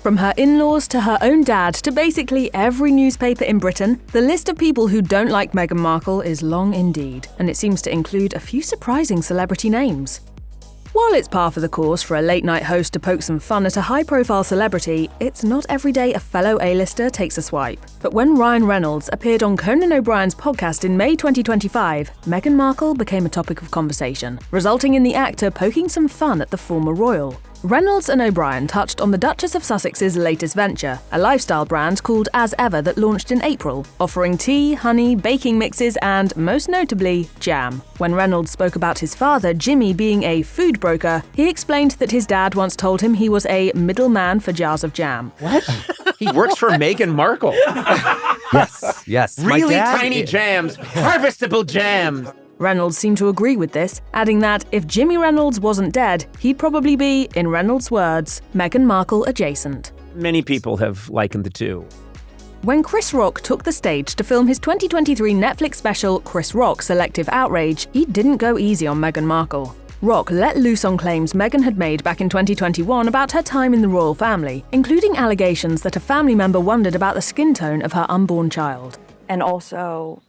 From her in-laws to her own dad to basically every newspaper in Britain, the list of people who don't like Meghan Markle is long indeed, and it seems to include a few surprising celebrity names. While it's par for the course for a late-night host to poke some fun at a high-profile celebrity, it's not every day a fellow A-lister takes a swipe. But when Ryan Reynolds appeared on Conan O'Brien's podcast in May 2025, Meghan Markle became a topic of conversation, resulting in the actor poking some fun at the former royal. Reynolds and O'Brien touched on the Duchess of Sussex's latest venture, a lifestyle brand called As Ever that launched in April, offering tea, honey, baking mixes, and, most notably, jam. When Reynolds spoke about his father, Jimmy, being a food broker, he explained that his dad once told him he was a middleman for jars of jam. What? He works for Meghan Markle. Yes. Really tiny jams, harvestable jams. Reynolds seemed to agree with this, adding that if Jimmy Reynolds wasn't dead, he'd probably be, in Reynolds' words, Meghan Markle adjacent. Many people have likened the two. When Chris Rock took the stage to film his 2023 Netflix special Chris Rock: Selective Outrage, he didn't go easy on Meghan Markle. Rock let loose on claims Meghan had made back in 2021 about her time in the royal family, including allegations that a family member wondered about the skin tone of her unborn child. And also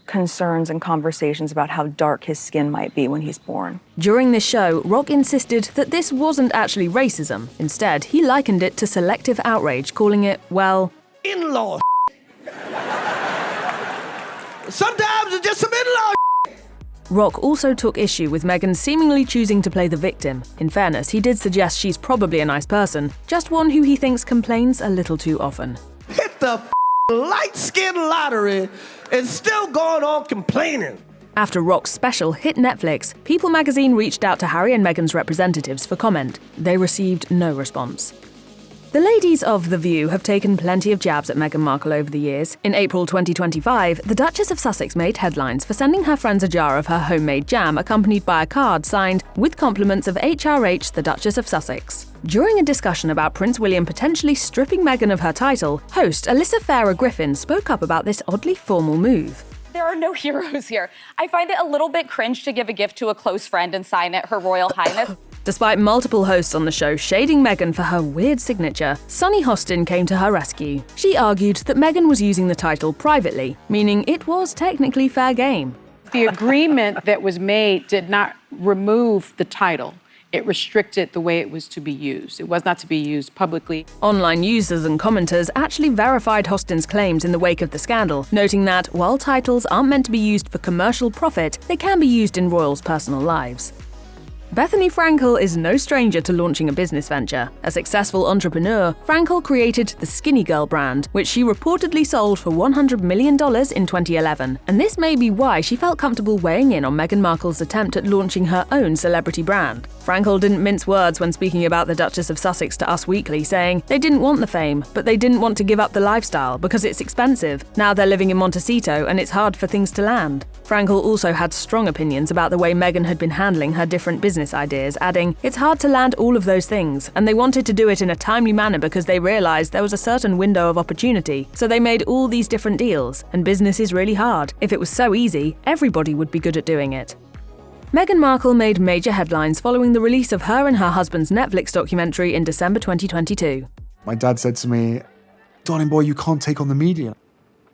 concerns and conversations about how dark his skin might be when he's born. During this show, Rock insisted that this wasn't actually racism. Instead, he likened it to selective outrage, calling it, well, in-law. Sometimes it's just some in-law. Rock also took issue with Meghan seemingly choosing to play the victim. In fairness, he did suggest she's probably a nice person, just one who he thinks complains a little too often. Hit the light-skin lottery and still going on complaining. After Rock's special hit Netflix, People magazine reached out to Harry and Meghan's representatives for comment. They received no response. The ladies of The View have taken plenty of jabs at Meghan Markle over the years. In April 2025, the Duchess of Sussex made headlines for sending her friends a jar of her homemade jam accompanied by a card signed, "With compliments of HRH, the Duchess of Sussex." During a discussion about Prince William potentially stripping Meghan of her title, host Alyssa Farah Griffin spoke up about this oddly formal move. There are no heroes here. I find it a little bit cringe to give a gift to a close friend and sign it Her Royal Highness. Despite multiple hosts on the show shading Meghan for her weird signature, Sunny Hostin came to her rescue. She argued that Meghan was using the title privately, meaning it was technically fair game. The agreement that was made did not remove the title. It restricted the way it was to be used. It was not to be used publicly. Online users and commenters actually verified Hostin's claims in the wake of the scandal, noting that while titles aren't meant to be used for commercial profit, they can be used in royals' personal lives. Bethenny Frankel is no stranger to launching a business venture. A successful entrepreneur, Frankel created the Skinny Girl brand, which she reportedly sold for $100 million in 2011. And this may be why she felt comfortable weighing in on Meghan Markle's attempt at launching her own celebrity brand. Frankel didn't mince words when speaking about the Duchess of Sussex to Us Weekly, saying they didn't want the fame, but they didn't want to give up the lifestyle because it's expensive. Now they're living in Montecito and it's hard for things to land. Frankel also had strong opinions about the way Meghan had been handling her different business ideas, adding, "It's hard to land all of those things, and they wanted to do it in a timely manner because they realized there was a certain window of opportunity, so they made all these different deals, and business is really hard. If it was so easy, everybody would be good at doing it." Meghan Markle made major headlines following the release of her and her husband's Netflix documentary in December 2022. My dad said to me, "Darling boy, you can't take on the media.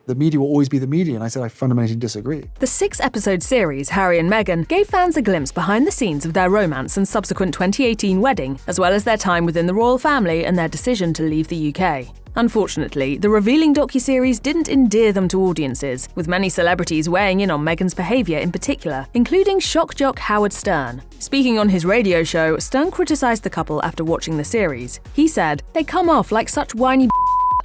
The media will always be the media," and I said I fundamentally disagree. The 6-episode series, Harry and Meghan, gave fans a glimpse behind the scenes of their romance and subsequent 2018 wedding, as well as their time within the royal family and their decision to leave the UK. Unfortunately, the revealing docuseries didn't endear them to audiences, with many celebrities weighing in on Meghan's behaviour in particular, including shock jock Howard Stern. Speaking on his radio show, Stern criticised the couple after watching the series. He said, "They come off like such whiny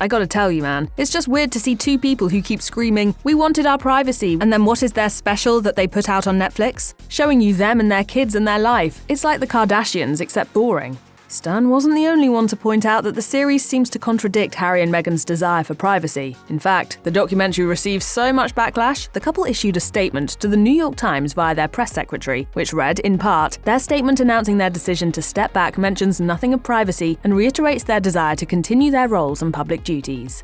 I gotta tell you, man, it's just weird to see two people who keep screaming, 'We wanted our privacy,' and then what is their special that they put out on Netflix? Showing you them and their kids and their life. It's like the Kardashians, except boring." Stern wasn't the only one to point out that the series seems to contradict Harry and Meghan's desire for privacy. In fact, the documentary received so much backlash, the couple issued a statement to the New York Times via their press secretary, which read, in part, "Their statement announcing their decision to step back mentions nothing of privacy and reiterates their desire to continue their roles and public duties."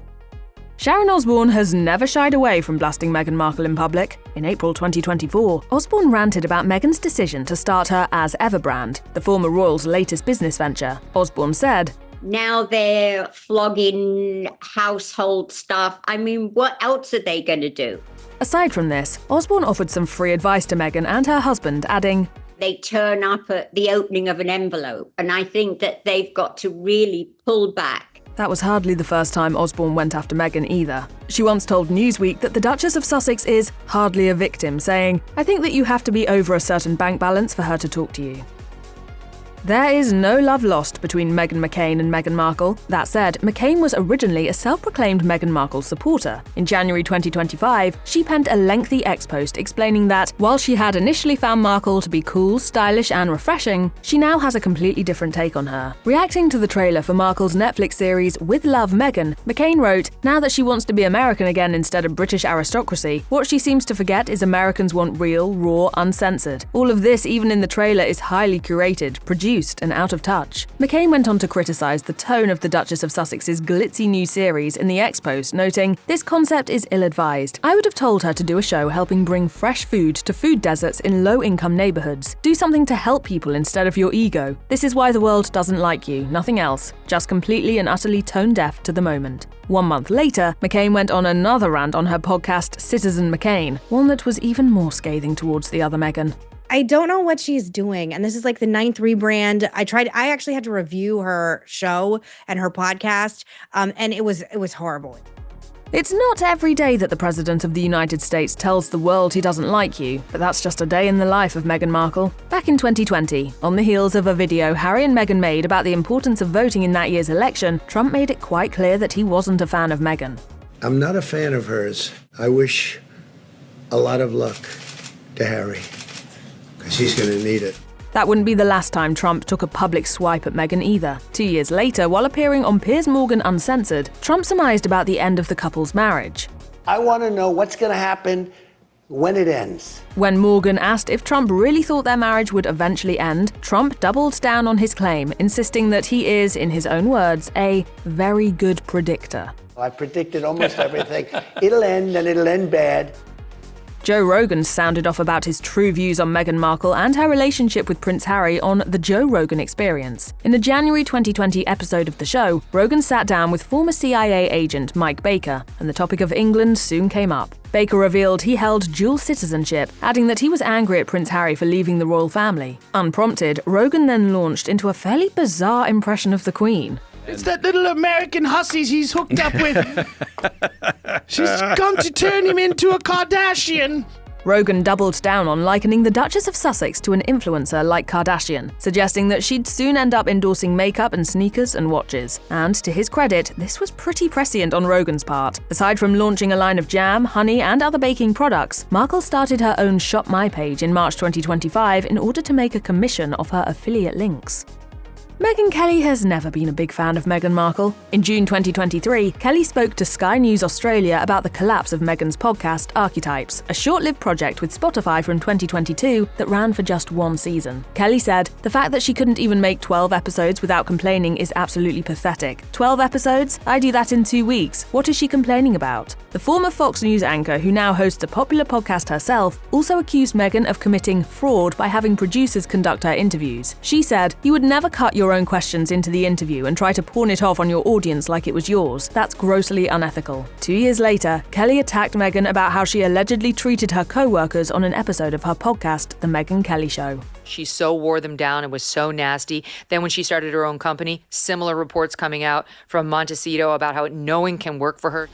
Sharon Osbourne has never shied away from blasting Meghan Markle in public. In April 2024, Osbourne ranted about Meghan's decision to start her As Ever brand, the former royal's latest business venture. Osbourne said, Now they're flogging household stuff. I mean, what else are they going to do? Aside from this, Osbourne offered some free advice to Meghan and her husband, adding, They turn up at the opening of an envelope, and I think that they've got to really pull back. That was hardly the first time Osbourne went after Meghan either. She once told Newsweek that the Duchess of Sussex is hardly a victim, saying, I think that you have to be over a certain bank balance for her to talk to you. There is no love lost between Meghan McCain and Meghan Markle. That said, McCain was originally a self-proclaimed Meghan Markle supporter. In January 2025, she penned a lengthy ex-post explaining that, while she had initially found Markle to be cool, stylish and refreshing, she now has a completely different take on her. Reacting to the trailer for Markle's Netflix series With Love, Meghan, McCain wrote, now that she wants to be American again instead of British aristocracy, what she seems to forget is Americans want real, raw, uncensored. All of this, even in the trailer, is highly curated, produced and out of touch. McCain went on to criticize the tone of the Duchess of Sussex's glitzy new series in the Ex-Post, noting, this concept is ill-advised. I would have told her to do a show helping bring fresh food to food deserts in low-income neighborhoods. Do something to help people instead of your ego. This is why the world doesn't like you, nothing else. Just completely and utterly tone-deaf to the moment. 1 month later, McCain went on another rant on her podcast Citizen McCain, one that was even more scathing towards the other Meghan. I don't know what she's doing. And this is like the 9th rebrand. I actually had to review her show and her podcast. And it was horrible. It's not every day that the President of the United States tells the world he doesn't like you, but that's just a day in the life of Meghan Markle. Back in 2020, on the heels of a video Harry and Meghan made about the importance of voting in that year's election, Trump made it quite clear that he wasn't a fan of Meghan. I'm not a fan of hers. I wish a lot of luck to Harry, because he's going to need it. That wouldn't be the last time Trump took a public swipe at Meghan either. 2 years later, while appearing on Piers Morgan Uncensored, Trump surmised about the end of the couple's marriage. I want to know what's going to happen when it ends. When Morgan asked if Trump really thought their marriage would eventually end, Trump doubled down on his claim, insisting that he is, in his own words, a very good predictor. I predicted almost everything. It'll end, and it'll end bad. Joe Rogan sounded off about his true views on Meghan Markle and her relationship with Prince Harry on The Joe Rogan Experience. In a January 2020 episode of the show, Rogan sat down with former CIA agent Mike Baker, and the topic of England soon came up. Baker revealed he held dual citizenship, adding that he was angry at Prince Harry for leaving the royal family. Unprompted, Rogan then launched into a fairly bizarre impression of the Queen. It's that little American hussies he's hooked up with. She's come to turn him into a Kardashian. Rogan doubled down on likening the Duchess of Sussex to an influencer like Kardashian, suggesting that she'd soon end up endorsing makeup and sneakers and watches. And to his credit, this was pretty prescient on Rogan's part. Aside from launching a line of jam, honey, and other baking products, Markle started her own Shop My page in March 2025 in order to make a commission off her affiliate links. Megyn Kelly has never been a big fan of Meghan Markle. In June 2023, Kelly spoke to Sky News Australia about the collapse of Meghan's podcast, Archetypes, a short-lived project with Spotify from 2022 that ran for just 1 season. Kelly said, the fact that she couldn't even make 12 episodes without complaining is absolutely pathetic. 12 episodes? I do that in 2 weeks. What is she complaining about? The former Fox News anchor, who now hosts a popular podcast herself, also accused Meghan of committing fraud by having producers conduct her interviews. She said, you would never cut your own questions into the interview and try to pawn it off on your audience like it was yours. That's grossly unethical. 2 years later, Kelly attacked Meghan about how she allegedly treated her co-workers on an episode of her podcast, The Megyn Kelly Show. She so wore them down and was so nasty. Then when she started her own company, similar reports coming out from Montecito about how no one can work for her.